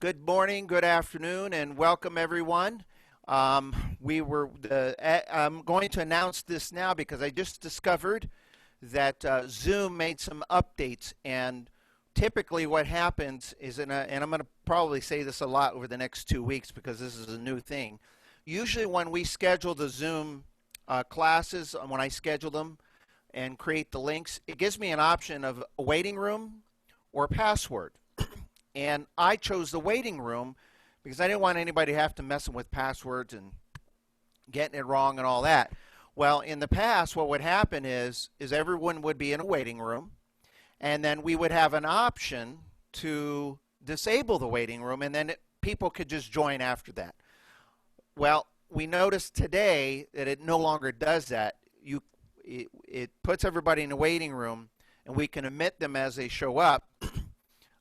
Good morning, good afternoon, and welcome everyone. I'm going to announce this now because I just discovered that Zoom made some updates, and typically what happens is, and I'm going to probably say this a lot over the next 2 weeks because this is a new thing. Usually when we schedule the Zoom classes, when I schedule them and create the links, it gives me an option of a waiting room or password. And I chose the waiting room because I didn't want anybody to have to mess with passwords and getting it wrong and all that. Well, in the past, what would happen is everyone would be in a waiting room, and then we would have an option to disable the waiting room, and then people could just join after that. Well, we noticed today that it no longer does that. It puts everybody in a waiting room, and we can admit them as they show up.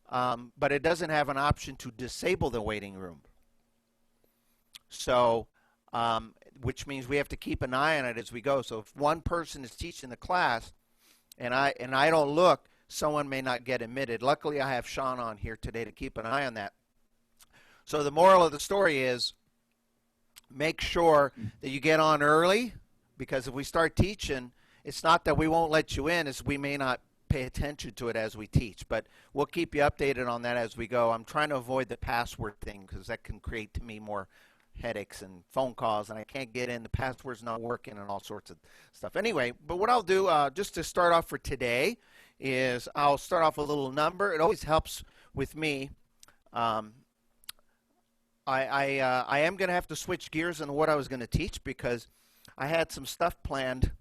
But it doesn't have an option to disable the waiting room. So, which means we have to keep an eye on it as we go. So if one person is teaching the class and I don't look, someone may not get admitted. Luckily, I have Sean on here today to keep an eye on that. So the moral of the story is make sure that you get on early, because if we start teaching, it's not that we won't let you in, it's we may not pay attention to it as we teach, but we'll keep you updated on that as we go. I'm trying to avoid the password thing because that can create to me more headaches and phone calls, and I can't get in, the password's not working and all sorts of stuff. Anyway, but what I'll do just to start off for today is I'll start off with a little number. It always helps with me. I am going to have to switch gears on what I was going to teach because I had some stuff planned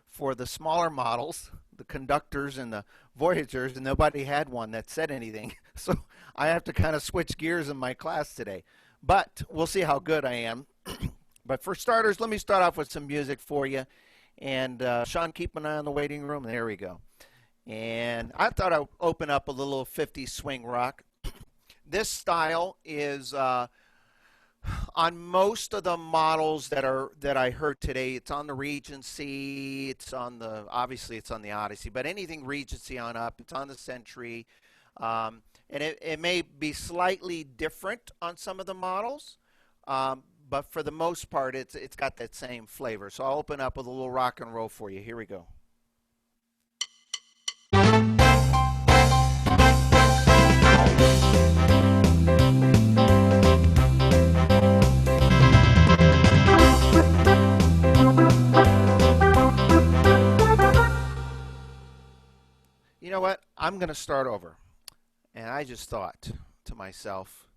for the smaller models, the Conductors and the Voyagers, and nobody had one that said anything. So I have to kind of switch gears in my class today. But we'll see how good I am. But for starters, let me start off with some music for you. And Sean, keep an eye on the waiting room. There we go. And I thought I'd open up a little 50s swing rock. This style is on most of the models that I heard today. It's on the Regency, obviously it's on the Odyssey, but anything Regency on up, it's on the Century, and it may be slightly different on some of the models, but for the most part it's got that same flavor. So I'll open up with a little rock and roll for you. Here we go. You know what? I'm going to start over. And I just thought to myself,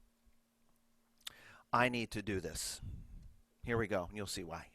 I need to do this. Here we go, and you'll see why.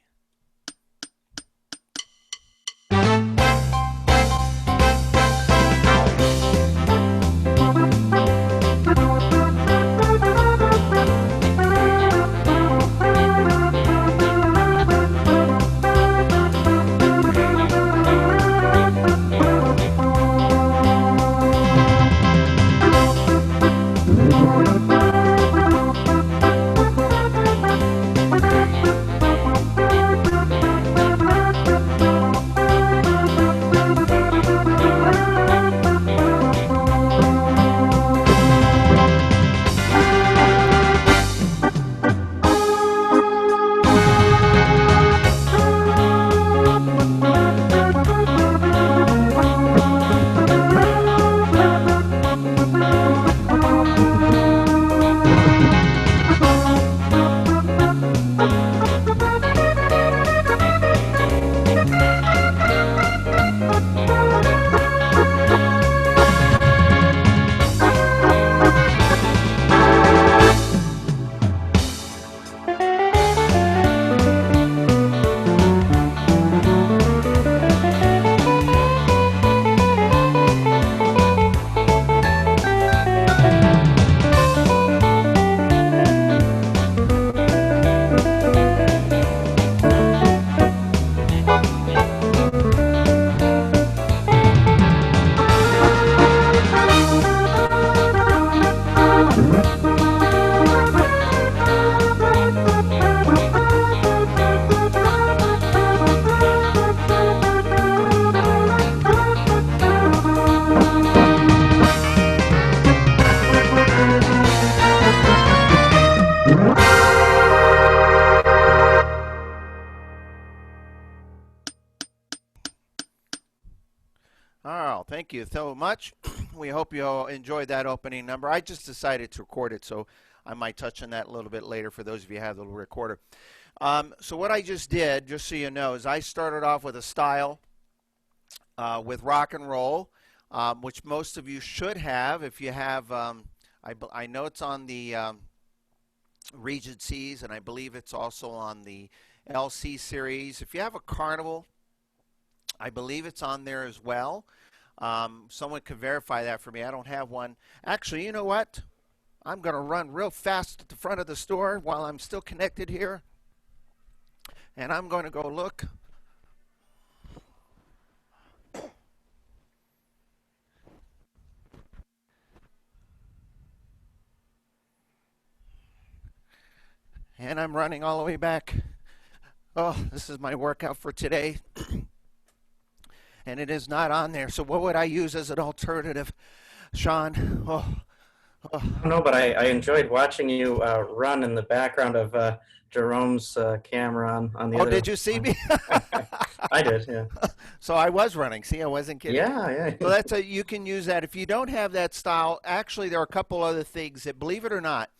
Thank you so much. We hope you all enjoyed that opening number. I just decided to record it, so I might touch on that a little bit later for those of you who have the little recorder. So what I just did, just so you know, is I started off with a style with rock and roll, which most of you should have. If you have, I know it's on the Regencies, and I believe it's also on the LC series. If you have a Carnival, I believe it's on there as well. Someone could verify that for me. I don't have one. Actually, you know what? I'm going to run real fast at the front of the store while I'm still connected here. And I'm going to go look. And I'm running all the way back. Oh, this is my workout for today. And it is not on there. So what would I use as an alternative, Sean? Oh. I don't know, but I enjoyed watching you run in the background of Jerome's camera on the other. Oh, did you see me? I did, yeah. So I was running. See, I wasn't kidding. Yeah. So that's you can use that. If you don't have that style, actually there are a couple other things that, believe it or not,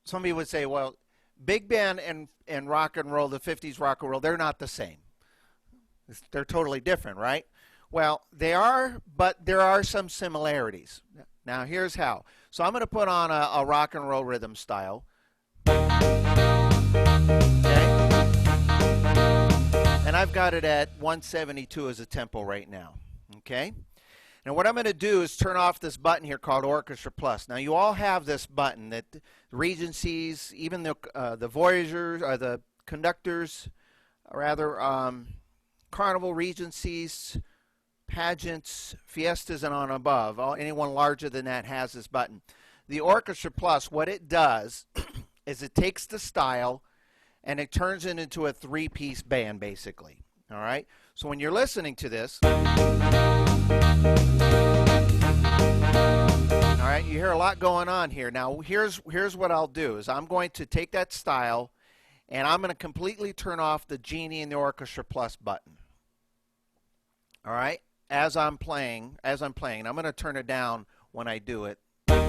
somebody would say, well, big band and rock and roll, the 50s rock and roll, they're not the same. They're totally different, right? Well, they are, but there are some similarities. Now, here's how. So I'm going to put on a rock and roll rhythm style. Okay? And I've got it at 172 as a tempo right now. Okay? Now, what I'm going to do is turn off this button here called Orchestra Plus. Now, you all have this button that Regencies, even the Voyagers, or the Conductors, or rather, Carnival, Regencies, Pageants, Fiestas, and on above. Anyone larger than that has this button. The Orchestra Plus, what it does is it takes the style and it turns it into a three-piece band, basically. All right? So when you're listening to this, all right, you hear a lot going on here. Now, here's what I'll do is I'm going to take that style and I'm going to completely turn off the Genie and the Orchestra Plus button. All right? As I'm playing, I'm going to turn it down when I do it. Okay,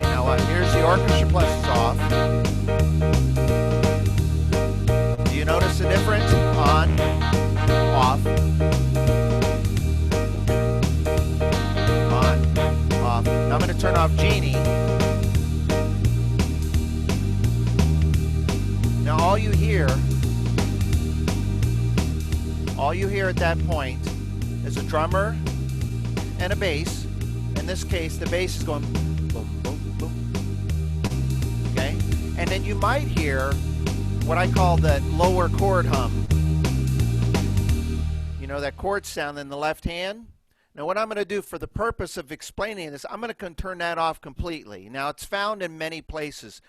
now here's the Orchestra Plus is off. Do you notice the difference? On, off. On, off. Now I'm going to turn off Genie. Now all you hear at that point is a drummer and a bass. In this case, the bass is going boom, boom, boom. Okay? And then you might hear what I call the lower chord hum. You know, that chord sound in the left hand? Now, what I'm going to do for the purpose of explaining this, I'm going to turn that off completely. Now, it's found in many places.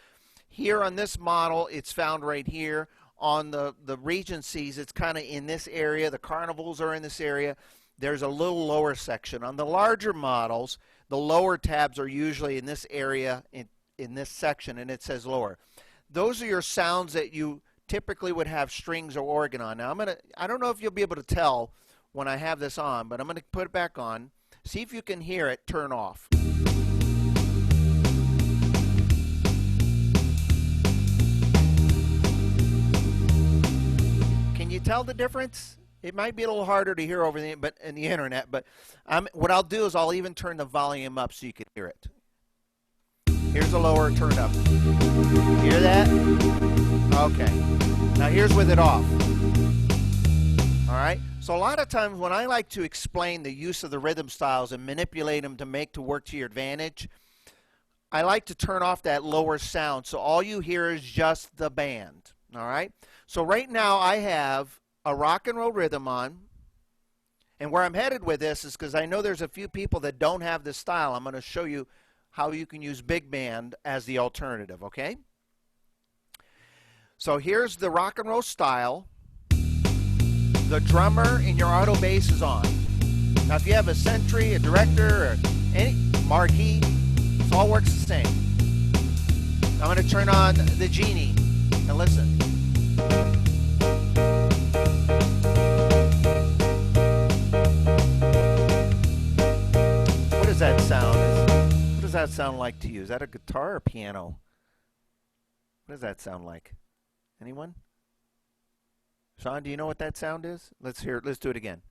Here on this model, it's found right here. On the Regencies, it's kind of in this area. The Carnivals are in this area. There's a little lower section. On the larger models, the lower tabs are usually in this area, in this section, and it says lower. Those are your sounds that you typically would have strings or organ on. Now, I don't know if you'll be able to tell when I have this on, but I'm going to put it back on. See if you can hear it turn off. Can you tell the difference? It might be a little harder to hear over the internet, but what I'll do is I'll even turn the volume up so you can hear it. Here's a lower turned up. Hear that? Okay. Now here's with it off. All right? So a lot of times when I like to explain the use of the rhythm styles and manipulate them to work to your advantage, I like to turn off that lower sound so all you hear is just the band. All right? So right now I have a rock and roll rhythm on, and where I'm headed with this is because I know there's a few people that don't have this style. I'm going to show you how you can use big band as the alternative, okay? So here's the rock and roll style. The drummer and your auto bass is on. Now if you have a Sentry, a Director, or any Marquee, it all works the same. I'm going to turn on the Genie and listen. that sound like to you? Is that a guitar or piano? What does that sound like? Anyone? Sean, do you know what that sound is? Let's hear it. Let's do it again.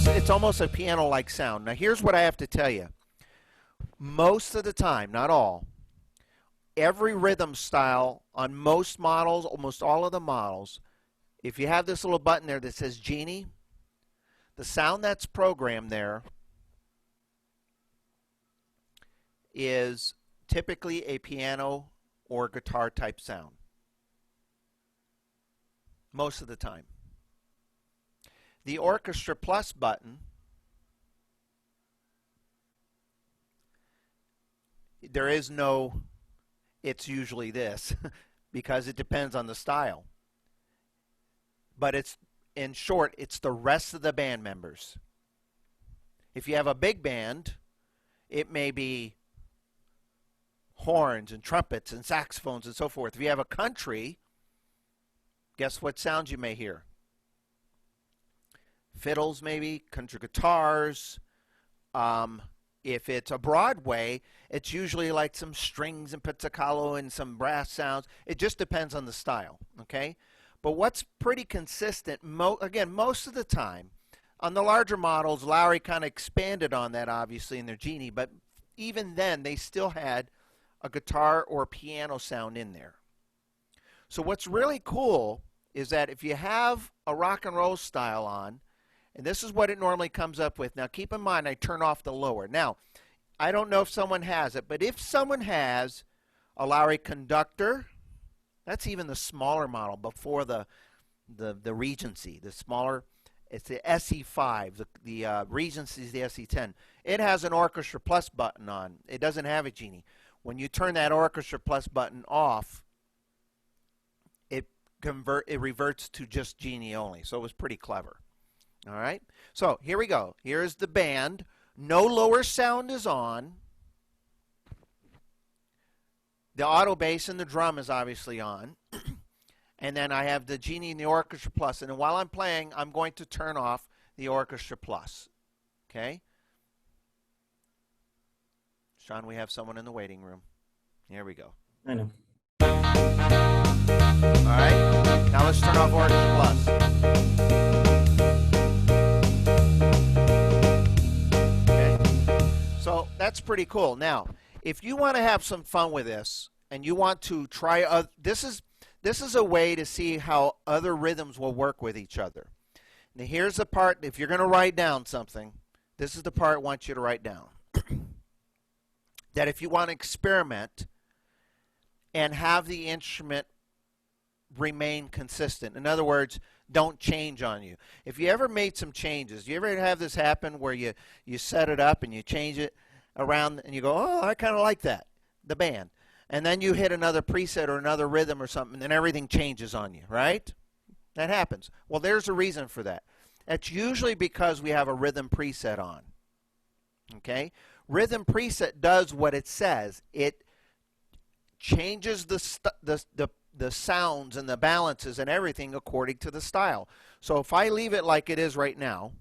It's almost a piano-like sound. Now, here's what I have to tell you. Most of the time, not all, every rhythm style on most models, almost all of the models, if you have this little button there that says Genie, the sound that's programmed there is typically a piano or guitar type sound. Most of the time. The Orchestra Plus button, there is no, it's usually this, because it depends on the style. But it's, in short, it's the rest of the band members. If you have a big band, it may be horns and trumpets and saxophones and so forth. If you have a country, guess what sounds you may hear? Fiddles, maybe, country guitars. If it's a Broadway, it's usually like some strings and pizzicato and some brass sounds. It just depends on the style, okay? But what's pretty consistent, again, most of the time, on the larger models, Lowry kind of expanded on that, obviously, in their Genie, but even then, they still had a guitar or piano sound in there. So what's really cool is that if you have a rock and roll style on, and this is what it normally comes up with. Now, keep in mind, I turn off the lower. Now, I don't know if someone has it, but if someone has a Lowry Conductor, that's even the smaller model before the Regency, the smaller, it's the SE5. The Regency is the SE10. It has an Orchestra Plus button on. It doesn't have a Genie. When you turn that Orchestra Plus button off, it reverts to just Genie only. So it was pretty clever. All right, so here we go. Here's the band. No lower sound is on. The auto bass and the drum is obviously on. And then I have the Genie and the Orchestra Plus. And then while I'm playing, I'm going to turn off the Orchestra Plus. Okay? Sean, we have someone in the waiting room. Here we go. I know. All right, now let's turn off Orchestra Plus. So that's pretty cool. Now, if you want to have some fun with this and you want to try, this is a way to see how other rhythms will work with each other. Now, here's the part, if you're going to write down something, this is the part I want you to write down. That if you want to experiment and have the instrument remain consistent, in other words, don't change on you. If you ever made some changes, you ever have this happen where you set it up and you change it around and you go, oh, I kind of like that, the band. And then you hit another preset or another rhythm or something and everything changes on you, right? That happens. Well, there's a reason for that. That's usually because we have a rhythm preset on. Okay? Rhythm preset does what it says. It changes the sounds and the balances and everything according to the style. So if I leave it like it is right now,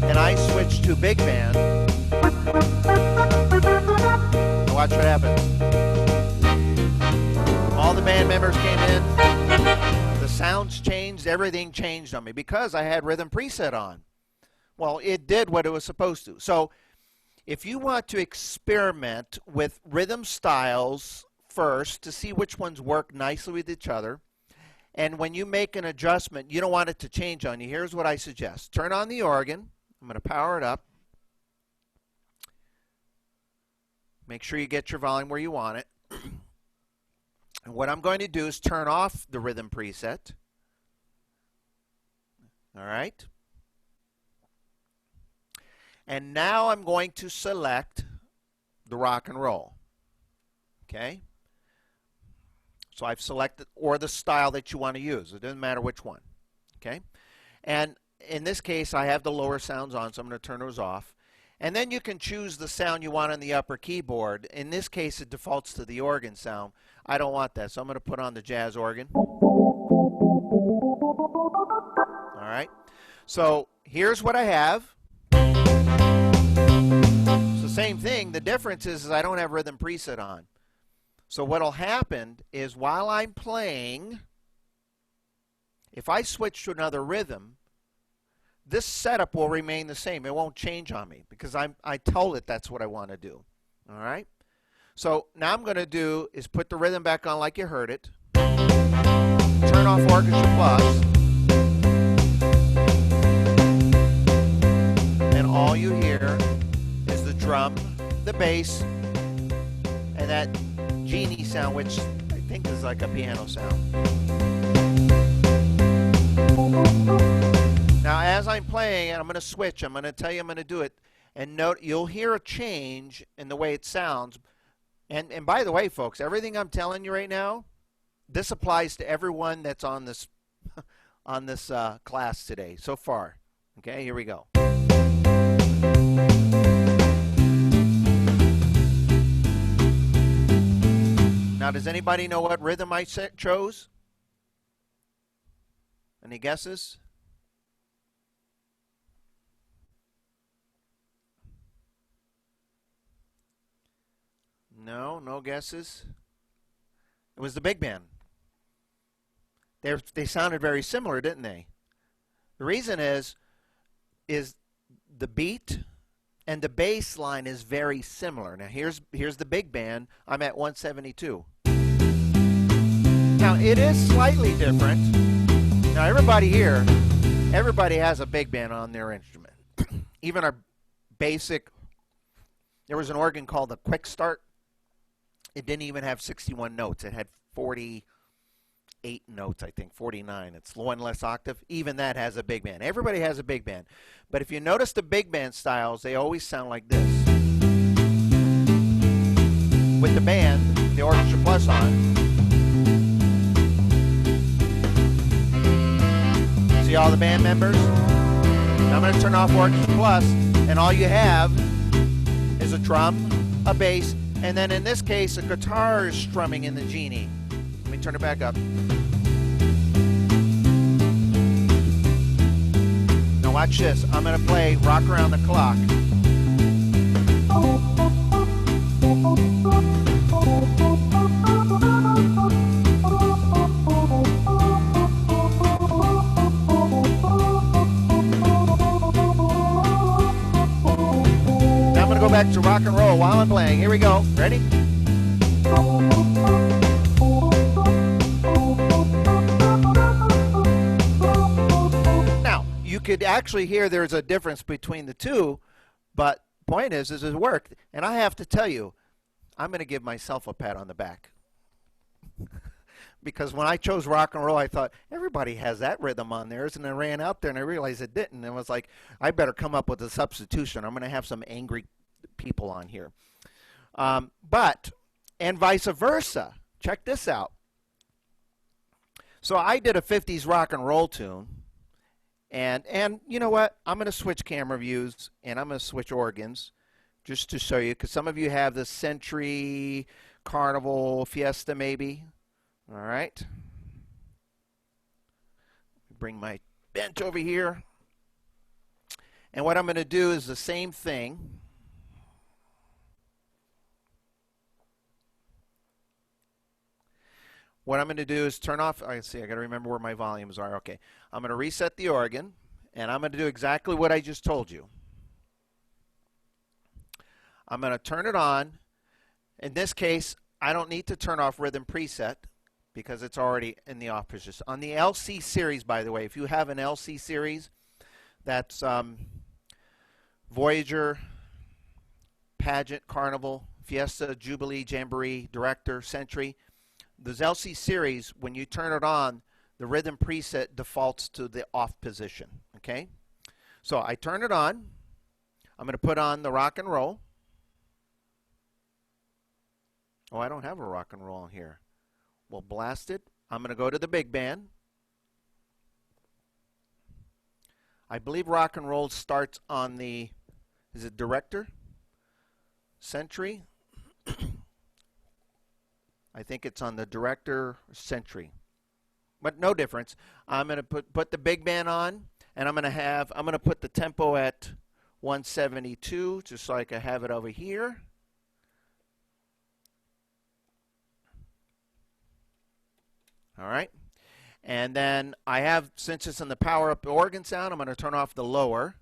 and I switch to big band, watch what happens. All the band members came in, the sounds changed, everything changed on me because I had rhythm preset on. Well, it did what it was supposed to. So if you want to experiment with rhythm styles first to see which ones work nicely with each other, and when you make an adjustment, you don't want it to change on you, here's what I suggest. Turn on the organ. I'm going to power it up. Make sure you get your volume where you want it. And what I'm going to do is turn off the rhythm preset. All right. And now I'm going to select the rock and roll. Okay. So I've selected, or the style that you want to use. It doesn't matter which one. Okay. And in this case, I have the lower sounds on, so I'm going to turn those off. And then you can choose the sound you want on the upper keyboard. In this case, it defaults to the organ sound. I don't want that, so I'm going to put on the jazz organ. All All right. So here's what I have. It's the same thing. The difference is I don't have rhythm preset on. So what'll happen is while I'm playing, if I switch to another rhythm, this setup will remain the same. It won't change on me because I told it that's what I want to do. All right? So now I'm going to do is put the rhythm back on like you heard it. Turn off Orch Plus. And all you hear is the drum, the bass, and that genie sound, which I think is like a piano sound. Now, as I'm playing, and I'm going to switch, I'm going to tell you I'm going to do it, and note you'll hear a change in the way it sounds. And by the way, folks, everything I'm telling you right now, this applies to everyone that's on this on this class today so far. Okay, here we go. Now, does anybody know what rhythm I chose? Any guesses? No, no guesses. It was the big band. They sounded very similar, didn't they? The reason is the beat and the bass line is very similar. Now here's the big band. I'm at 172. Now it is slightly different. Now everybody here, everybody has a big band on their instrument. Even our basic, there was an organ called the Quick Start. It didn't even have 61 notes. It had 48 notes, I think, 49. It's one less octave. Even that has a big band. Everybody has a big band. But if you notice the big band styles, they always sound like this. With the band, the Orch Plus on. See all the band members? Now I'm going to turn off Orch Plus, and all you have is a drum, a bass, and then in this case, a guitar is strumming in the genie. Let me turn it back up. Now watch this. I'm going to play Rock Around the Clock. Now I'm going to go back to rock and roll while I'm playing. Here we go. Ready? Now, you could actually hear there's a difference between the two, but point is it worked. And I have to tell you, I'm going to give myself a pat on the back. Because when I chose rock and roll, I thought, everybody has that rhythm on theirs. And I ran out there and I realized it didn't. And I was like, I better come up with a substitution. I'm going to have some angry people on here. And vice versa. Check this out. So I did a 50s rock and roll tune. And you know what? I'm going to switch camera views and I'm going to switch organs just to show you. Because some of you have the Century, Carnival, Fiesta maybe. All right. Bring my bench over here. And what I'm going to do is the same thing. What I'm going to do is turn off, I got to remember where my volumes are. Okay. I'm going to reset the organ, and I'm going to do exactly what I just told you. I'm going to turn it on. In this case, I don't need to turn off rhythm preset because it's already in the off position. On the LC series, by the way, if you have an LC series, that's Voyager, Pageant, Carnival, Fiesta, Jubilee, Jamboree, Director, Century. Those LC series, when you turn it on, the rhythm preset defaults to the off position. Okay? So I turn it on. I'm going to put on the rock and roll. Oh, I don't have a rock and roll here. Well, blast it. I'm going to go to the big band. I believe rock and roll starts on the, is it Director? Century? I think it's on the Director Century. But no difference. I'm going to put the big band on. And I'm going to put the tempo at 172, just so I can have it over here. All right. And then I have, since it's in the power up organ sound, I'm going to turn off the lower.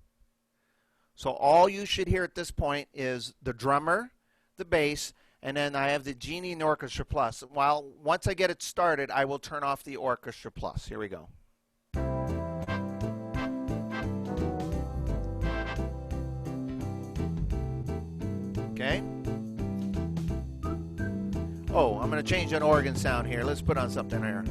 So all you should hear at this point is the drummer, the bass, and then I have the Genie and Orchestra Plus. Once I get it started, I will turn off the Orchestra Plus. Here we go. Okay. Oh, I'm going to change an organ sound here. Let's put on something here.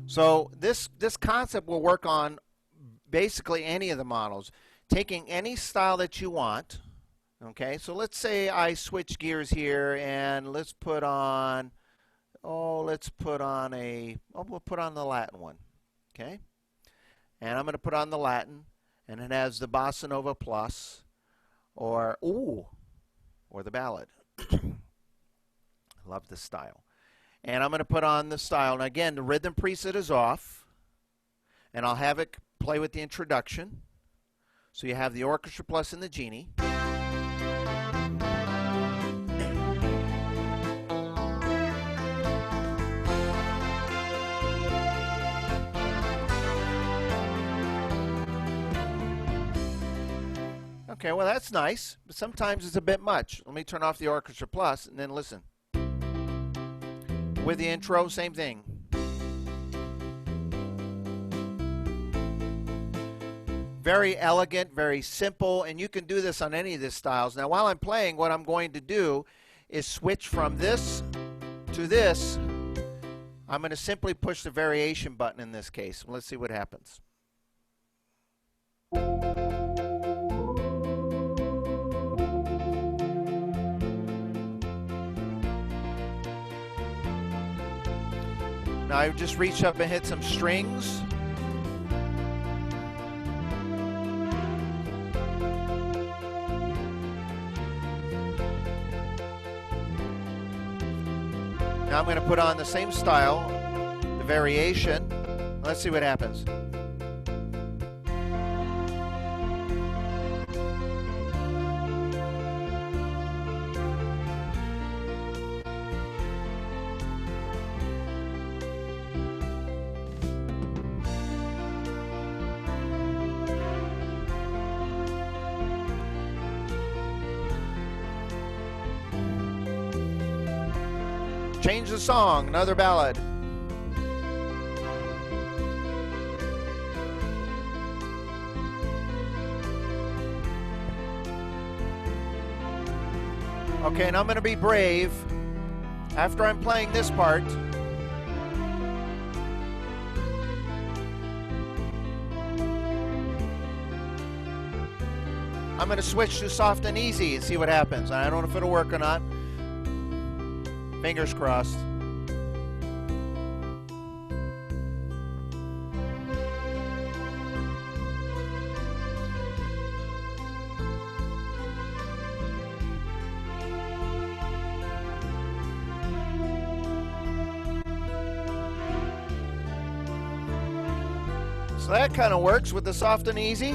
So this concept will work on basically any of the models, taking any style that you want. Okay, so let's say I switch gears here and let's put on, we'll put on the Latin one. Okay, and I'm going to put on the Latin, and it has the Bossa Nova Plus, or the ballad. Love this style. And I'm going to put on the style. And again, the rhythm preset is off. And I'll have it play with the introduction. So you have the Orchestra Plus and the Genie. Okay, well that's nice. But sometimes it's a bit much. Let me turn off the Orchestra Plus and then listen. With the intro, same thing. Very elegant, very simple, and you can do this on any of the styles. Now, while I'm playing, what I'm going to do is switch from this to this. I'm going to simply push the variation button in this case. Let's see what happens. Now I just reach up and hit some strings. Now I'm going to put on the same style, the variation. Let's see what happens. Change the song, another ballad. Okay, and I'm going to be brave. After I'm playing this part, I'm going to switch to soft and easy and see what happens. I don't know if it'll work or not. Fingers crossed. So that kind of works with the soft and easy.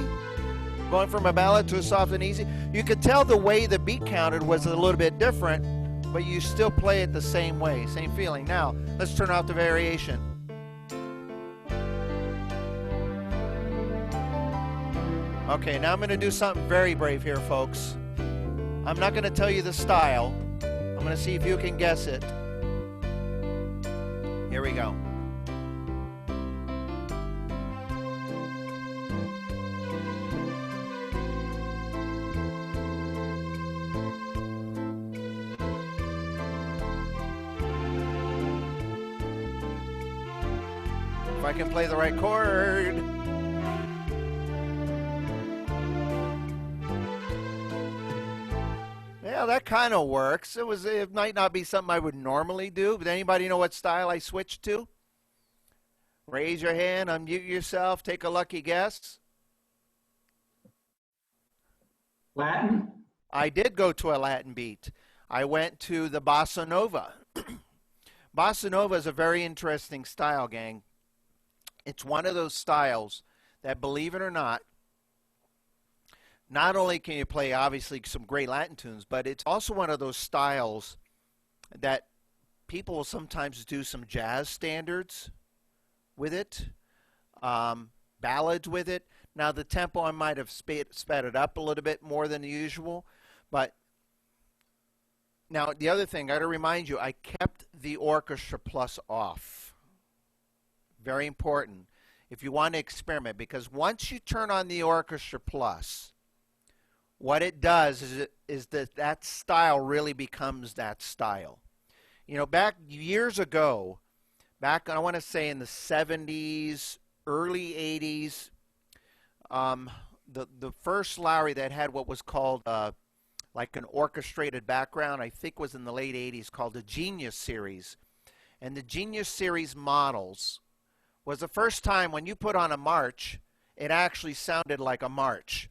Going from a ballad to a soft and easy. You could tell the way the beat counted was a little bit different, but you still play it the same way, same feeling. Now, let's turn off the variation. Okay, now I'm going to do something very brave here, folks. I'm not going to tell you the style. I'm going to see if you can guess it. Here we go. If I can play the right chord. Yeah, that kind of works. It might not be something I would normally do, but anybody know what style I switched to? Raise your hand, unmute yourself, take a lucky guess. Latin? I did go to a Latin beat. I went to the Bossa Nova. Bossa Nova is a very interesting style, gang. It's one of those styles that, believe it or not only can you play, obviously, some great Latin tunes, but it's also one of those styles that people will sometimes do some jazz standards with it, ballads with it. Now, the tempo, I might have sped it up a little bit more than usual, but now the other thing, I got to remind you, I kept the Orchestra Plus off. Very important if you want to experiment, because once you turn on the Orchestra Plus, what it does is that style really becomes that style. You know, back years ago, back I want to say in the 70s, early 80s, the first Lowry that had what was called like an orchestrated background, I think was in the late 80s, called the Genius Series. And the Genius Series models was the first time when you put on a march, it actually sounded like a march.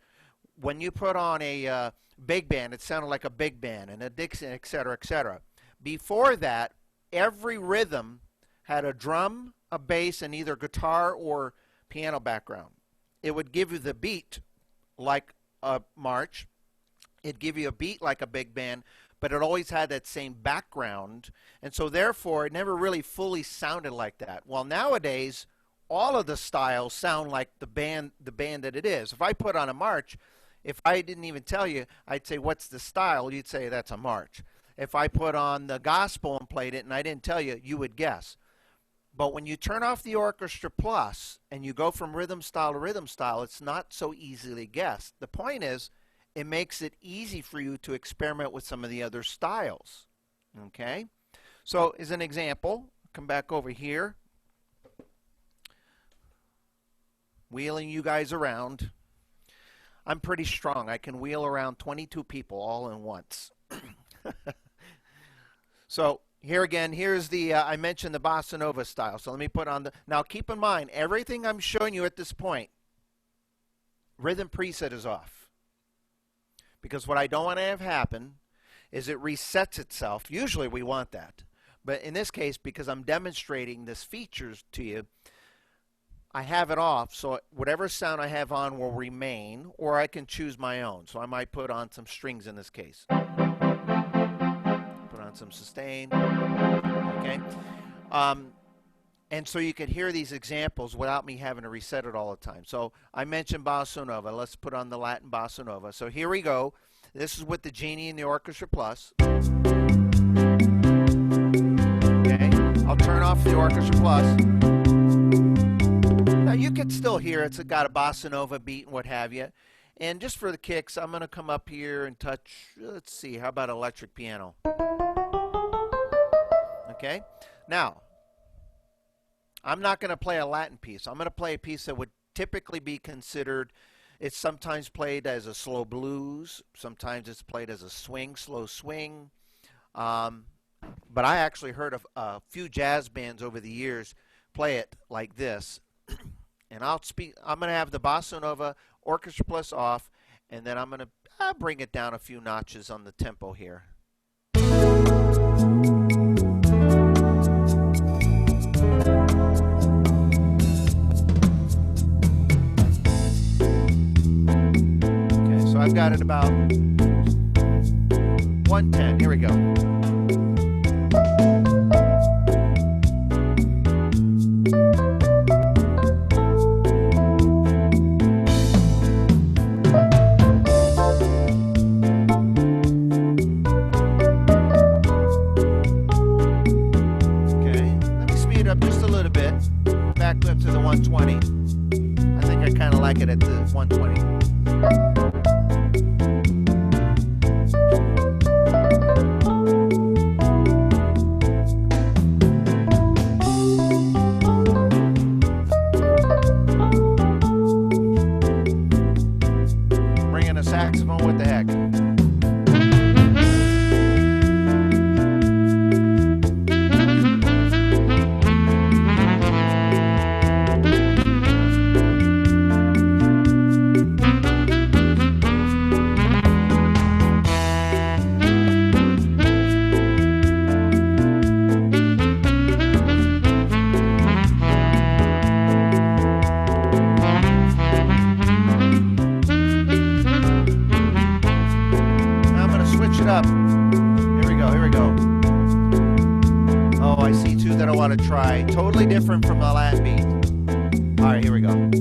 When you put on a big band, it sounded like a big band, and a Dixie, et cetera, et cetera. Before that, every rhythm had a drum, a bass, and either guitar or piano background. It would give you the beat like a march. It'd give you a beat like a big band, but it always had that same background, and so therefore it never really fully sounded like that. Well, nowadays, all of the styles sound like the band that it is. If I put on a march, if I didn't even tell you, I'd say, what's the style? You'd say, that's a march. If I put on the gospel and played it and I didn't tell you, you would guess. But when you turn off the Orchestra Plus and you go from rhythm style to rhythm style, it's not so easily guessed. The point is, it makes it easy for you to experiment with some of the other styles. Okay? So, as an example, come back over here. Wheeling you guys around. I'm pretty strong. I can wheel around 22 people all at once. So here again, here's the, I mentioned the Bossa Nova style. So let me put on the, now keep in mind, everything I'm showing you at this point, rhythm preset is off. Because what I don't want to have happen is it resets itself. Usually we want that. But in this case, because I'm demonstrating this features to you, I have it off, so whatever sound I have on will remain, or I can choose my own. So I might put on some strings in this case. Put on some sustain. Okay? And so you can hear these examples without me having to reset it all the time. So I mentioned Bossa Nova. Let's put on the Latin Bossa Nova. So here we go. This is with the Genie and the Orchestra Plus. Okay? I'll turn off the Orchestra Plus. Now you can still hear it's got a Bossa Nova beat and what have you. And just for the kicks, I'm going to come up here and touch, let's see, how about electric piano? Okay? Now, I'm not going to play a Latin piece. I'm going to play a piece that would typically be considered, it's sometimes played as a slow blues. Sometimes it's played as a swing, slow swing. But I actually heard of a few jazz bands over the years play it like this. And I'm going to have the Bossa Nova Orchestra Plus off, and then I'm going to bring it down a few notches on the tempo here. Okay, so I've got it about 110. Here we go. Back up to the 120. I think I kind of like it at the 120. Bring in a saxophone, what the heck? right, totally different from the Latin beat. All right, here we go.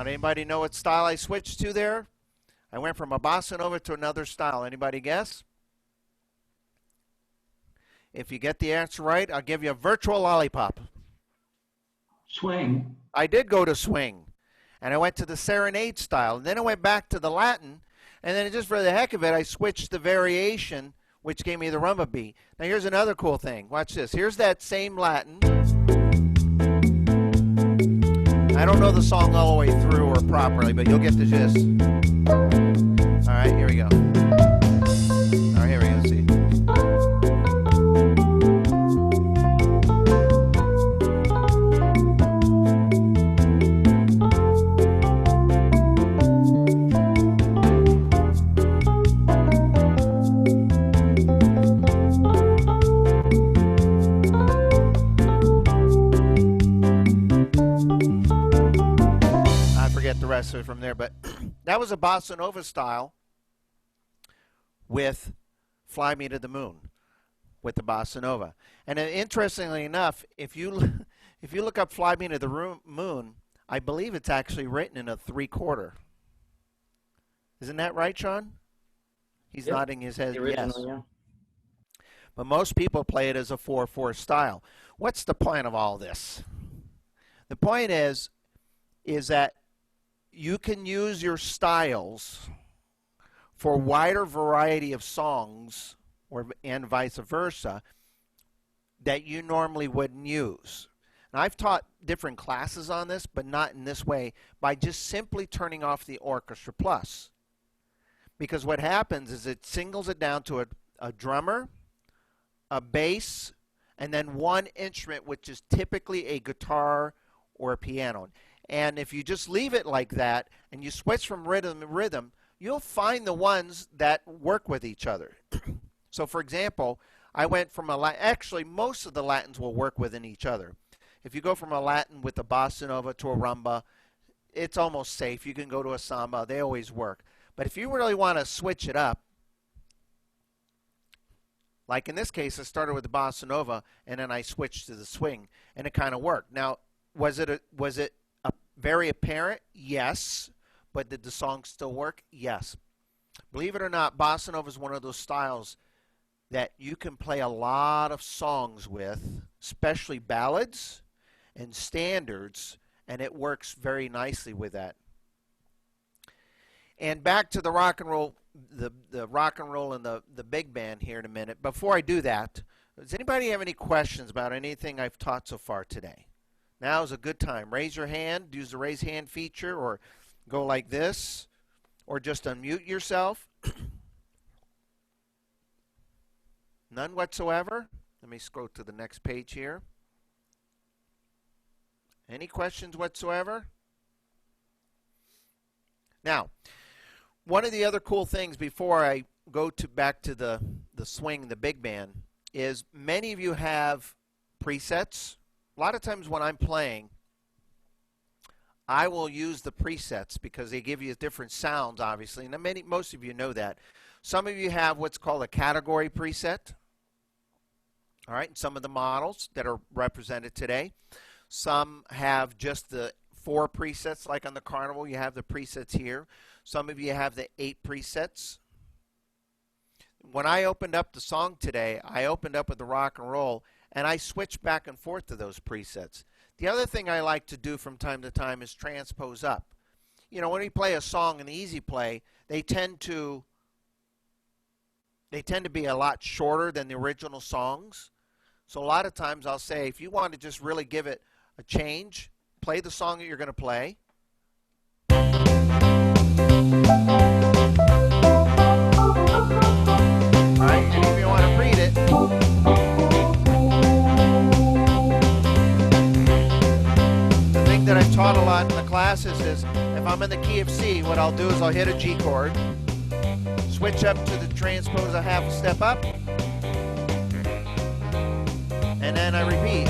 Anybody know what style I switched to there? I went from a bossa nova to another style. Anybody guess? If you get the answer right, I'll give you a virtual lollipop. Swing. I did go to swing, and I went to the serenade style, and then I went back to the Latin, and then just for the heck of it, I switched the variation, which gave me the rumba beat. Now here's another cool thing. Watch this. Here's that same Latin. I don't know the song all the way through or properly, but you'll get the gist. All right, here we go. All right, here we go. See. The rest of it from there, but that was a bossa nova style with Fly Me to the Moon with the bossa nova. And interestingly enough, if you look up Fly Me to the Moon, I believe it's actually written in a 3/4. Isn't that right, Sean? He's nodding his head yes. Yeah. But most people play it as a 4/4 style. What's the point of all this? The point is that you can use your styles for a wider variety of songs and vice versa that you normally wouldn't use. Now, I've taught different classes on this, but not in this way, by just simply turning off the Orchestra Plus. Because what happens is it singles it down to a drummer, a bass, and then one instrument, which is typically a guitar or a piano. And if you just leave it like that and you switch from rhythm to rhythm, you'll find the ones that work with each other. So, for example, I went from actually, most of the Latins will work within each other. If you go from a Latin with a bossa nova to a rumba, it's almost safe. You can go to a samba. They always work. But if you really want to switch it up, like in this case, I started with the bossa nova, and then I switched to the swing, and it kind of worked. Now, was it very apparent? Yes. But did the song still work? Yes. Believe it or not, bossa nova is one of those styles that you can play a lot of songs with, especially ballads and standards, and it works very nicely with that. And back to the rock and roll, the rock and roll and the big band here in a minute. Before I do that, does anybody have any questions about anything I've taught so far today? Now is a good time. Raise your hand, use the raise hand feature, or go like this, or just unmute yourself. None whatsoever. Let me scroll to the next page here. Any questions whatsoever? Now, one of the other cool things before I go back to the swing, the big band, is many of you have presets. A lot of times when I'm playing, I will use the presets because they give you different sounds, obviously. And most of you know that. Some of you have what's called a category preset. All right, and some of the models that are represented today. Some have just the 4 presets, like on the Carnival, you have the presets here. Some of you have the 8 presets. When I opened up the song today, I opened up with the rock and roll, and I switched back and forth to those presets. The other thing I like to do from time to time is transpose up. You know, when we play a song in the easy play, they tend to be a lot shorter than the original songs. So a lot of times I'll say, if you want to just really give it a change, play the song that you're going to play. Alright, and if you want to read it, the thing that I've taught a lot in the classes is if I'm in the key of C, what I'll do is I'll hit a G chord, switch up to the transpose a half step up, and then I repeat.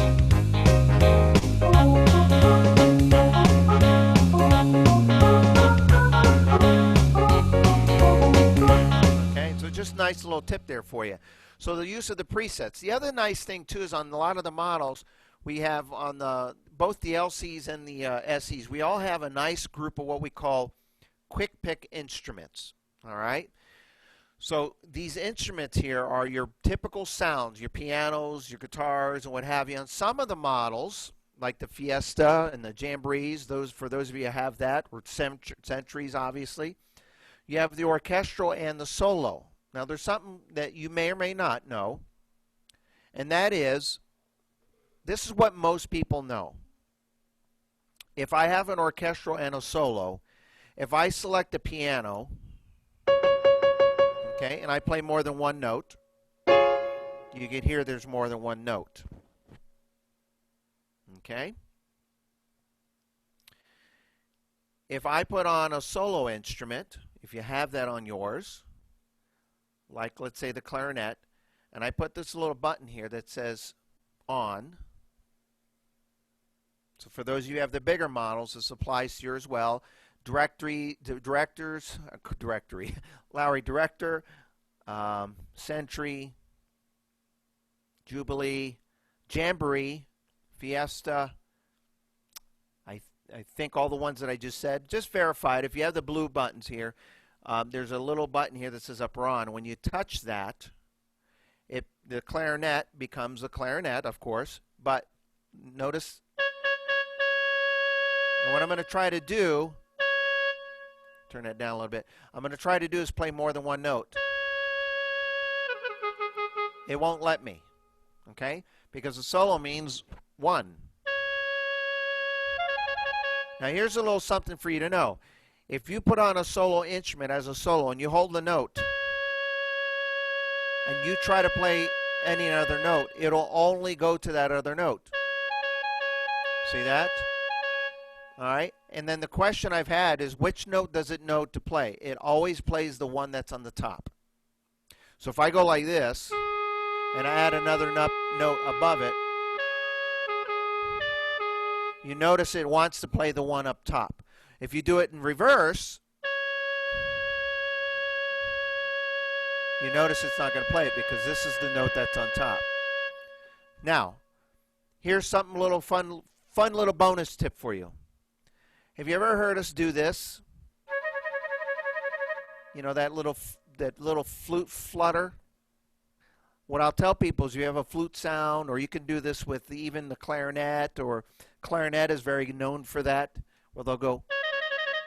Okay, so just nice little tip there for you. So the use of the presets. The other nice thing too is on a lot of the models we have on both the LCs and the SEs, we all have a nice group of what we call quick pick instruments. All right. So these instruments here are your typical sounds, your pianos, your guitars, and what have you. On some of the models, like the Fiesta and the Jamborees, for those of you who have that, or Centuries, obviously, you have the orchestral and the solo. Now, there's something that you may or may not know, and that is, this is what most people know. If I have an orchestral and a solo, if I select a piano, okay, and I play more than one note, you can hear there's more than one note. Okay? If I put on a solo instrument, if you have that on yours, like let's say the clarinet, and I put this little button here that says on. So for those of you who have the bigger models, this applies to you as well. Lowry Director, Century, Jubilee, Jamboree, Fiesta. I think all the ones that I just said. Just verify it. If you have the blue buttons here, there's a little button here that says up or on. When you touch that, the clarinet becomes a clarinet, of course. But notice, and what I'm going to try to do, turn that down a little bit. I'm going to try to do is play more than one note. It won't let me, okay? Because the solo means one. Now here's a little something for you to know. If you put on a solo instrument as a solo and you hold the note and you try to play any other note, it'll only go to that other note. See that? All right, and then the question I've had is, which note does it know to play? It always plays the one that's on the top. So if I go like this, and I add another note above it, you notice it wants to play the one up top. If you do it in reverse, you notice it's not going to play it because this is the note that's on top. Now, here's something little fun little bonus tip for you. Have you ever heard us do this? You know, that little flute flutter? What I'll tell people is you have a flute sound, or you can do this with even the clarinet, or clarinet is very known for that, where they'll go,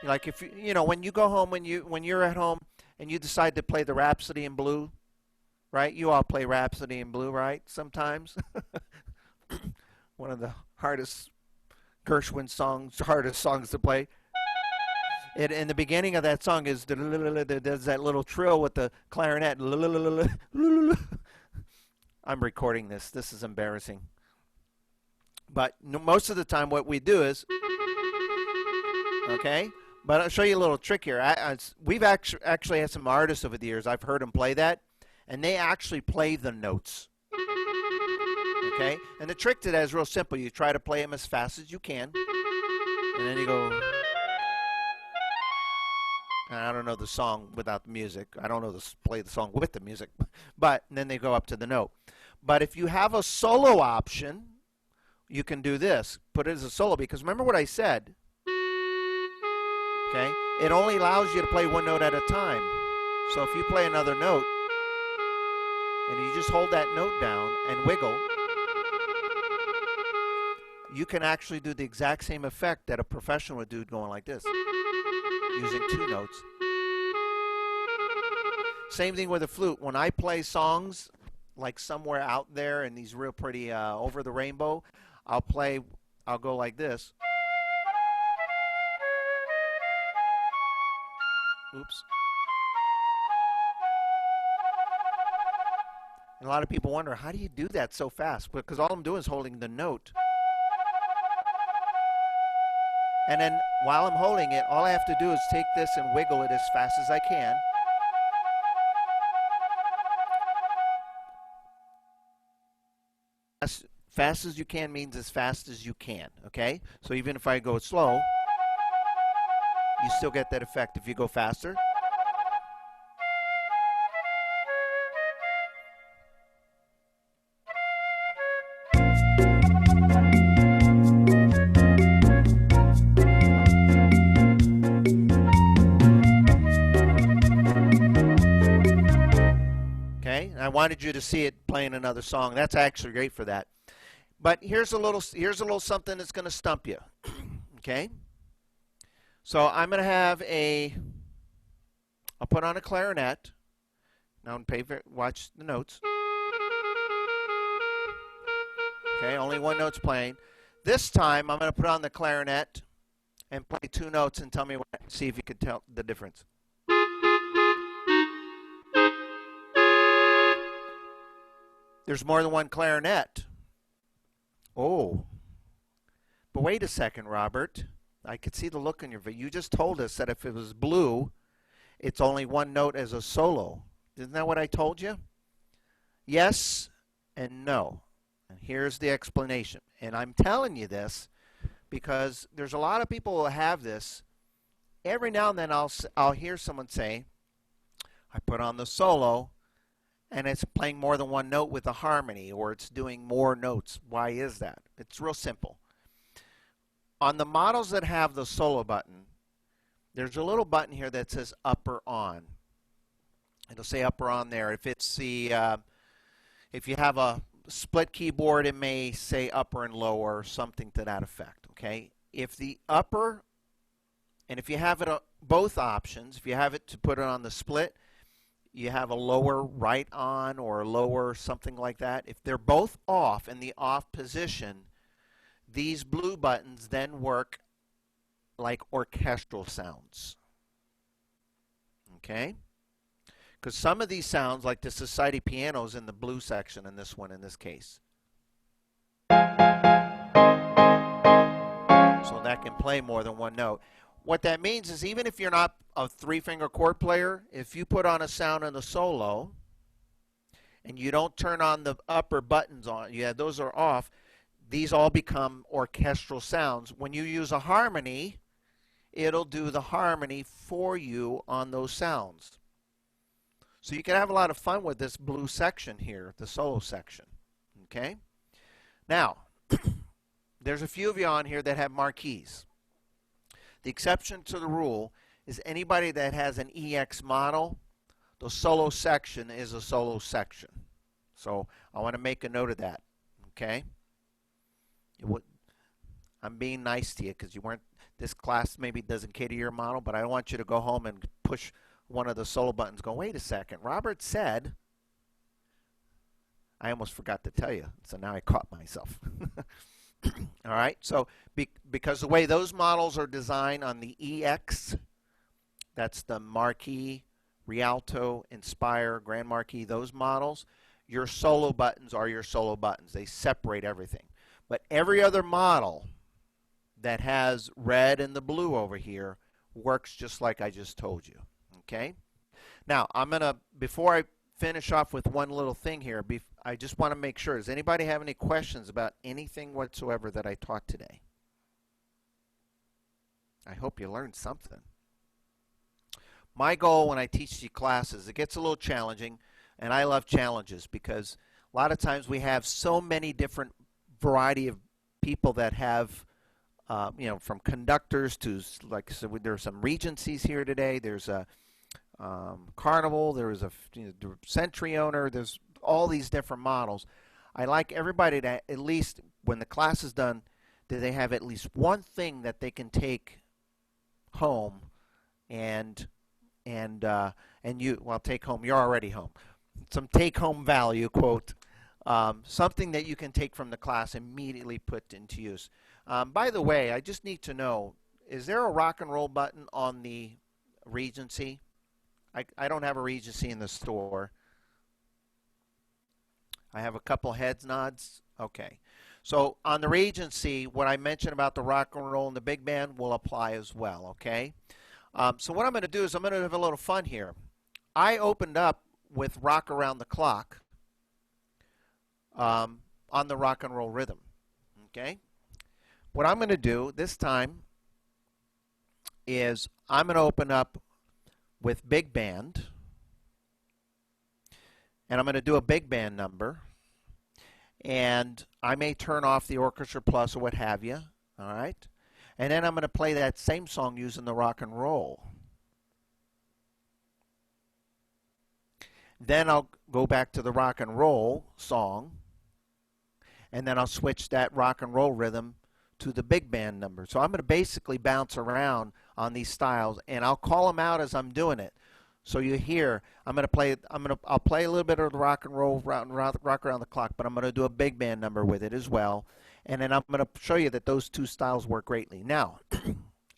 like if you know, when you go home, when you're at home and you decide to play the Rhapsody in Blue, right? You all play Rhapsody in Blue, right? Sometimes. One of the hardest Gershwin songs, hardest songs to play. In the beginning of that song is there's that little trill with the clarinet. I'm recording this. This is embarrassing. But most of the time what we do is, okay, but I'll show you a little trick here. We've actually had some artists over the years, I've heard them play that, and they actually play the notes. Okay, and the trick to that is real simple. You try to play them as fast as you can, and then you go. I don't know the song without the music. I don't know play the song with the music, but then they go up to the note. But if you have a solo option, you can do this. Put it as a solo, because remember what I said. Okay, it only allows you to play one note at a time. So if you play another note, and you just hold that note down and wiggle, you can actually do the exact same effect that a professional would do going like this, using two notes. Same thing with the flute. When I play songs like Somewhere Out There and these real pretty Over the Rainbow, I'll go like this. Oops. And a lot of people wonder, how do you do that so fast? Because all I'm doing is holding the note. And then while I'm holding it, all I have to do is take this and wiggle it as fast as I can. As fast as you can means as fast as you can, okay? So even if I go slow, you still get that effect if you go faster. Okay, and I wanted you to see it playing another song. That's actually great for that. But here's a little something that's going to stump you. Okay? So I'm going to have I'll put on a clarinet. Now watch the notes. Okay, only one note's playing. This time I'm going to put on the clarinet and play two notes and tell me see if you can tell the difference. There's more than one clarinet. Oh. But wait a second, Robert. I could see the look in your face. You just told us that if it was blue, it's only one note as a solo. Isn't that what I told you? Yes and no. And here's the explanation. And I'm telling you this because there's a lot of people who have this. Every now and then I'll hear someone say, I put on the solo, and it's playing more than one note with a harmony, or it's doing more notes. Why is that? It's real simple. On the models that have the solo button, there's a little button here that says up or on. It'll say up or on there. If it's if you have a split keyboard, it may say upper and lower, or something to that effect. Okay. If the upper, and if you have it both options, if you have it to put it on the split, you have a lower right on or a lower something like that. If they're both off in the off position, these blue buttons then work like orchestral sounds. Okay? Because some of these sounds, like the Society piano, is in the blue section in this one in this case. So that can play more than one note. What that means is even if you're not a three-finger chord player, if you put on a sound in the solo and you don't turn on the upper buttons on, those are off, these all become orchestral sounds. When you use a harmony, it'll do the harmony for you on those sounds. So you can have a lot of fun with this blue section here, the solo section. Okay? Now, there's a few of you on here that have marquees. The exception to the rule is anybody that has an EX model, the solo section is a solo section. So I want to make a note of that. Okay? I'm being nice to you because you weren't. This class maybe doesn't cater to your model, but I don't want you to go home and push one of the solo buttons. Go, wait a second. Robert said. I almost forgot to tell you, so now I caught myself. All right, so because the way those models are designed on the EX, that's the Marquis, Rialto, Inspire, Grand Marquis, those models, your solo buttons are your solo buttons. They separate everything. But every other model that has red and the blue over here works just like I just told you. Okay? Now, before I finish off with one little thing here, I just want to make sure, does anybody have any questions about anything whatsoever that I taught today? I hope you learned something. My goal when I teach these classes, it gets a little challenging, and I love challenges because a lot of times we have so many different variety of people that have, from conductors to, like I said, there are some Regencies here today. There's a Carnival. There's a Century owner. There's all these different models. I like everybody to, at least when the class is done, that they have at least one thing that they can take home and take home. You're already home. Some take-home value, quote, something that you can take from the class immediately put into use. By the way, I just need to know, is there a rock and roll button on the Regency. I don't have a Regency in the store. I have a couple heads nods. Okay. So on the Regency, what I mentioned about the rock and roll and the big band will apply as well, okay? So what I'm going to do is I'm going to have a little fun here. I opened up with Rock Around the Clock on the rock and roll rhythm, okay? What I'm going to do this time is I'm going to open up with big band, and I'm going to do a big band number, and I may turn off the Orchestra Plus or what have you, all right? And then I'm going to play that same song using the rock and roll. Then I'll go back to the rock and roll song, and then I'll switch that rock and roll rhythm to the big band number. So I'm going to basically bounce around on these styles, and I'll call them out as I'm doing it. So you hear, I'll play a little bit of the rock and roll, rock around the clock, but I'm going to do a big band number with it as well. And then I'm going to show you that those two styles work greatly. Now,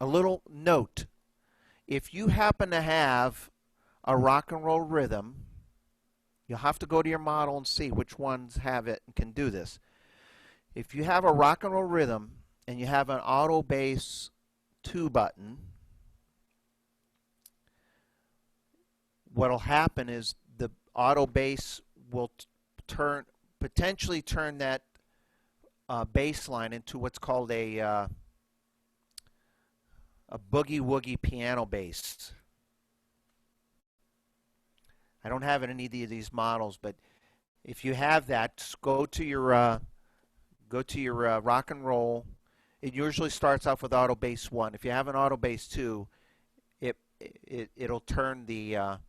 a little note. If you happen to have a rock and roll rhythm, you'll have to go to your model and see which ones have it and can do this. If you have a rock and roll rhythm and you have an auto bass 2 button, what'll happen is the auto bass will potentially turn that bass line into what's called a boogie woogie piano bass. I don't have it in either of these models, but if you have that, go to your rock and roll. It usually starts off with auto bass 1. If you have an auto bass 2, it'll turn the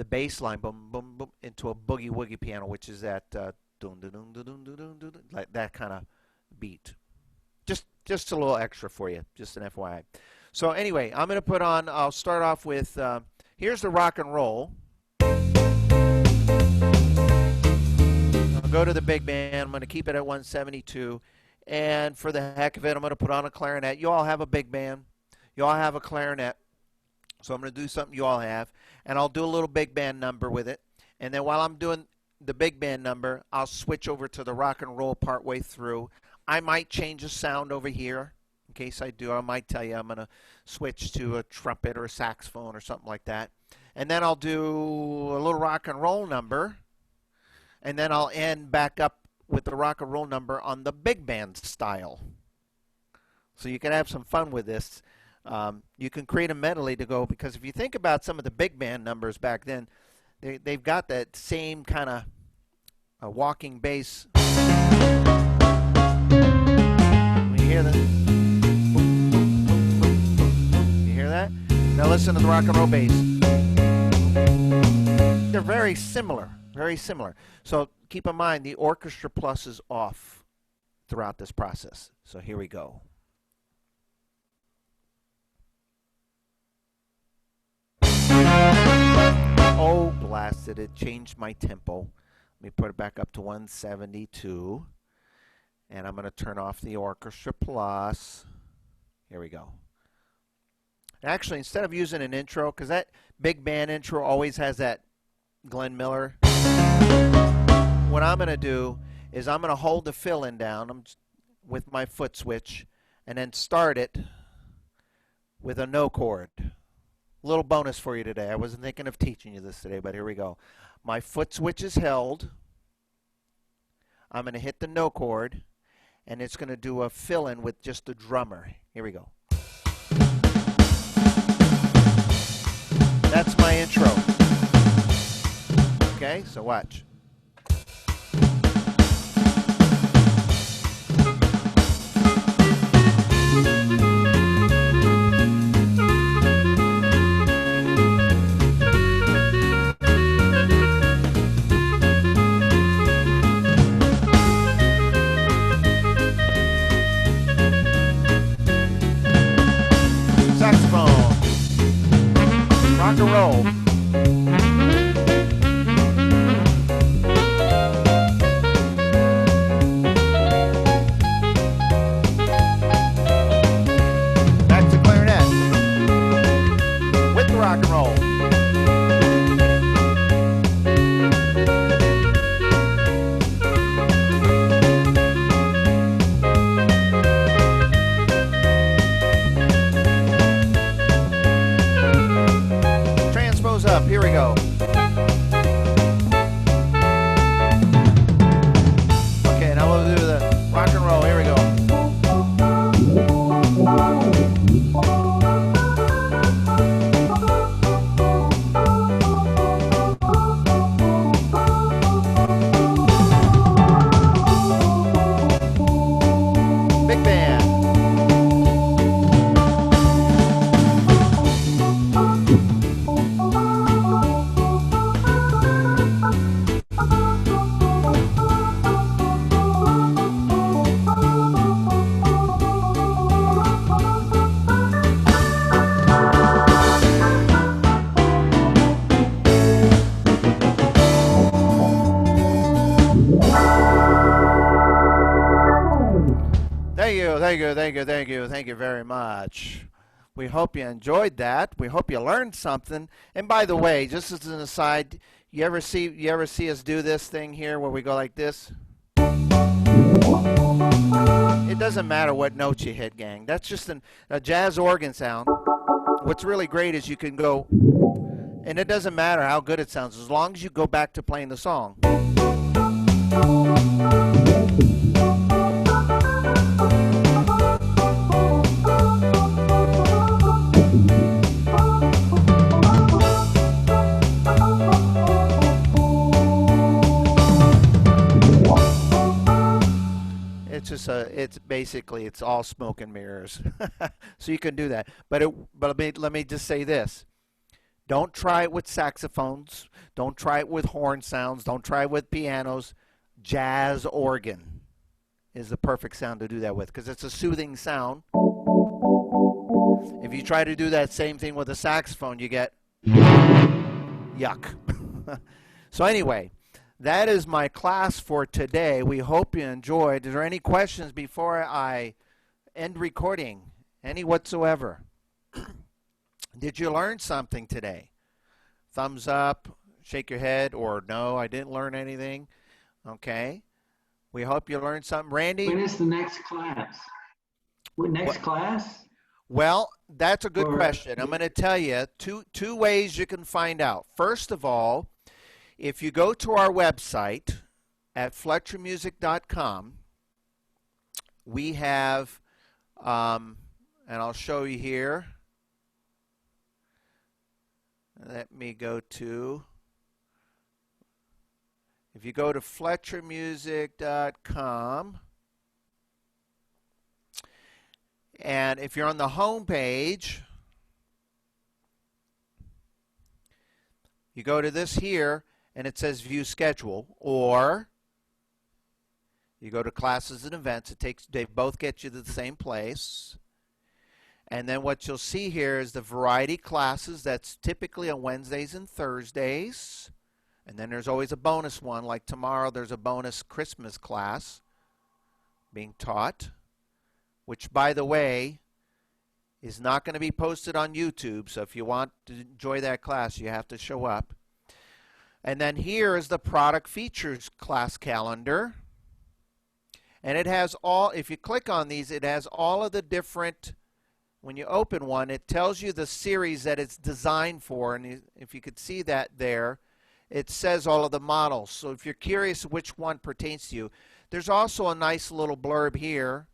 bass line boom boom boom into a boogie woogie piano, which is that like that kind of beat. Just a little extra for you, just an FYI. So anyway, I'm going to put on. I'll start off with here's the rock and roll. I'll go to the big band. I'm going to keep it at 172, and for the heck of it, I'm going to put on a clarinet. You all have a big band. You all have a clarinet. So I'm going to do something you all have, and I'll do a little big band number with it. And then while I'm doing the big band number, I'll switch over to the rock and roll partway through. I might change the sound over here. In case I do, I might tell you I'm going to switch to a trumpet or a saxophone or something like that. And then I'll do a little rock and roll number, and then I'll end back up with the rock and roll number on the big band style. So you can have some fun with this. You can create a medley to go, because if you think about some of the big band numbers back then, they've got that same kind of walking bass. You hear that? You hear that? Now listen to the rock and roll bass. They're very similar, very similar. So keep in mind the Orchestra Plus is off throughout this process. So here we go. Oh, blasted, it changed my tempo. Let me put it back up to 172. And I'm going to turn off the Orchestra Plus. Here we go. Actually, instead of using an intro, because that big band intro always has that Glenn Miller, what I'm going to do is I'm going to hold the fill-in down with my foot switch and then start it with a no chord. Little bonus for you today. I wasn't thinking of teaching you this today, but here we go. My foot switch is held. I'm going to hit the no chord, and it's going to do a fill-in with just the drummer. Here we go. That's my intro. Okay, so watch. Saxophone. Rock and roll. Thank you, thank you, thank you, thank you, thank you very much. We hope you enjoyed that. We hope you learned something. And by the way, just as an aside, you ever see us do this thing here where we go like this? It doesn't matter what notes you hit, gang. That's just a jazz organ sound. What's really great is you can go, and it doesn't matter how good it sounds as long as you go back to playing the song. It's basically it's all smoke and mirrors. So you can do that. But let me just say this. Don't try it with saxophones. Don't try it with horn sounds. Don't try it with pianos. Jazz organ is the perfect sound to do that with because it's a soothing sound. If you try to do that same thing with a saxophone, you get yuck. So anyway, that is my class for today. We hope you enjoyed. Is there any questions before I end recording? Any whatsoever? Did you learn something today? Thumbs up, shake your head, or no, I didn't learn anything. Okay. We hope you learned something. Randy? When is the next class? What next class? Well, that's a good question. I'm going to tell you two ways you can find out. First of all, if you go to our website at FletcherMusic.com, we have, and I'll show you here. Let me go to, if you go to FletcherMusic.com, and if you're on the home page, you go to this here, and it says view schedule, or you go to classes and events. They both get you to the same place. And then what you'll see here is the variety classes. That's typically on Wednesdays and Thursdays. And then there's always a bonus one, like tomorrow there's a bonus Christmas class being taught, which, by the way, is not going to be posted on YouTube. So if you want to enjoy that class, you have to show up. And then here is the product features class calendar. And it has all, if you click on these, it has all of the different, when you open one, it tells you the series that it's designed for. And if you could see that there, it says all of the models. So if you're curious which one pertains to you, there's also a nice little blurb here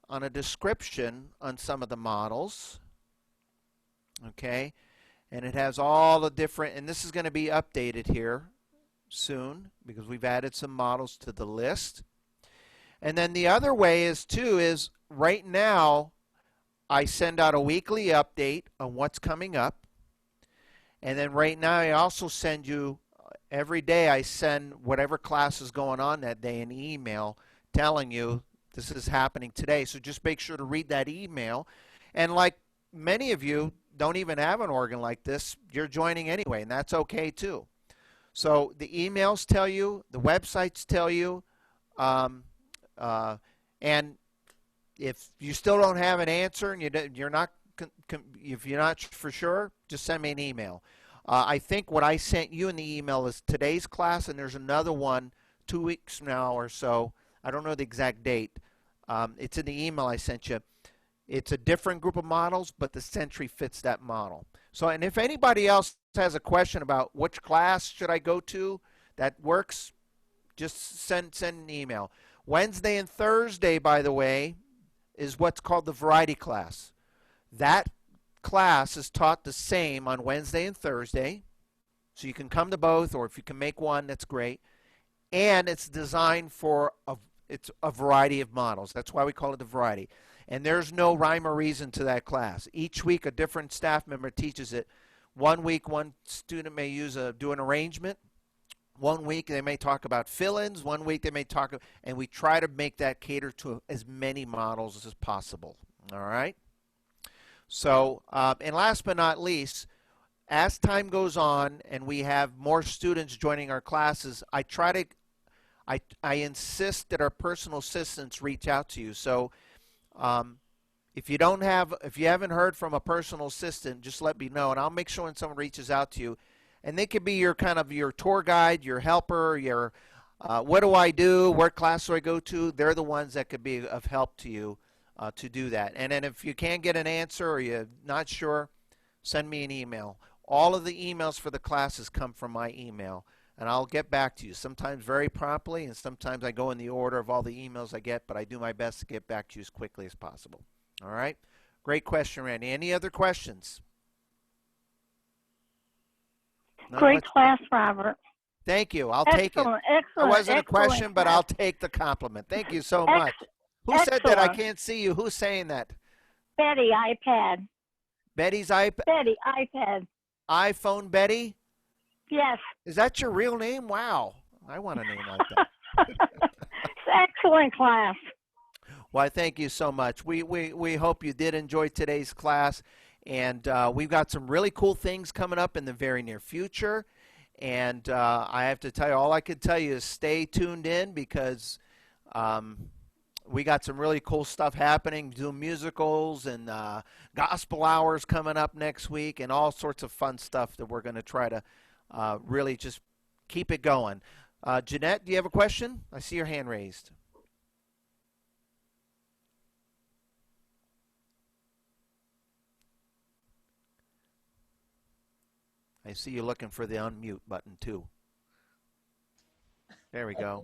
on a description on some of the models. Okay. And it has all the different, and this is going to be updated here soon because we've added some models to the list. And then the other way is right now I send out a weekly update on what's coming up. And then right now I also send you, every day I send whatever class is going on that day an email telling you this is happening today. So just make sure to read that email. And like many of you don't even have an organ like this, you're joining anyway, and that's okay too. So the emails tell you, the websites tell you, and if you still don't have an answer and if you're not for sure, just send me an email. I think what I sent you in the email is today's class, and there's another one 2 weeks from now or so. I don't know the exact date. It's in the email I sent you. It's a different group of models, but the Sentry fits that model. So, and if anybody else has a question about which class should I go to that works, just send an email. Wednesday and Thursday, by the way, is what's called the variety class. That class is taught the same on Wednesday and Thursday. So you can come to both, or if you can make one, that's great. And it's designed for it's a variety of models. That's why we call it the variety. And there's no rhyme or reason to that class. Each week a different staff member teaches it. One week one student may do an arrangement. One week they may talk about fill-ins. One week they may talk, and we try to make that cater to as many models as possible. All right? So, and last but not least, as time goes on and we have more students joining our classes, I insist that our personal assistants reach out to you. So If you haven't heard from a personal assistant, just let me know, and I'll make sure when someone reaches out to you, and they could be your kind of your tour guide, your helper, your what do I do, what class do I go to. They're the ones that could be of help to you to do that. And then if you can't get an answer or you're not sure, send me an email. All of the emails for the classes come from my email, and I'll get back to you, sometimes very promptly, and sometimes I go in the order of all the emails I get, but I do my best to get back to you as quickly as possible. All right? Great question, Randy. Any other questions? Great class, Robert. Thank you. I'll take it. Excellent. It wasn't a question, Excellent but class. I'll take the compliment. Thank you so much. Who said that? I Excellent. can't see you. Who's saying that? Betty, iPad. Betty's iPad? Betty, iPad. iPhone Betty? Yes. Is that your real name? Wow. I want a name like that. Excellent class. Well, thank you so much. We hope you did enjoy today's class, and we've got some really cool things coming up in the very near future. And I have to tell you, all I could tell you is stay tuned in, because we got some really cool stuff happening, doing musicals and gospel hours coming up next week, and all sorts of fun stuff that we're going to try to really just keep it going. Jeanette, do you have a question? I see your hand raised. I see you looking for the unmute button too. There we go.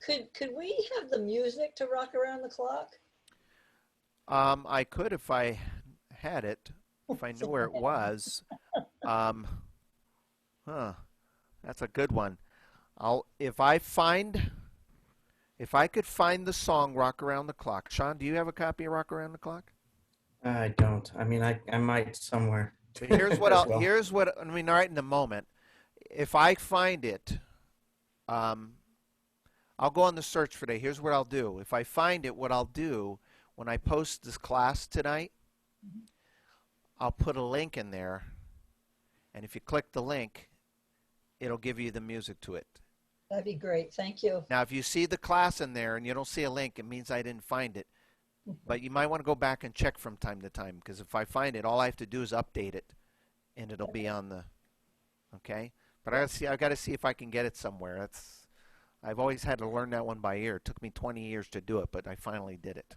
Could we have the music to rock around the clock? I could if I had it, if I knew where it was. That's a good one. If I could find the song "Rock Around the Clock." Sean, do you have a copy of "Rock Around the Clock"? I don't. I mean, I might somewhere. But here's what I mean. Right in the moment, if I find it, I'll go on the search for today. Here's what I'll do. If I find it, what I'll do when I post this class tonight, I'll put a link in there, and if you click the link, it'll give you the music to it. That'd be great. Thank you. Now, if you see the class in there and you don't see a link, it means I didn't find it. But you might want to go back and check from time to time, because if I find it, all I have to do is update it, and it'll be on the. Okay. But I've got to see if I can get it somewhere. I've always had to learn that one by ear. It took me 20 years to do it, but I finally did it.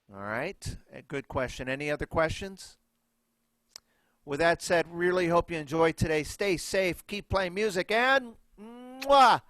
All right. A good question. Any other questions? With that said, really hope you enjoyed today. Stay safe. Keep playing music, and mwah!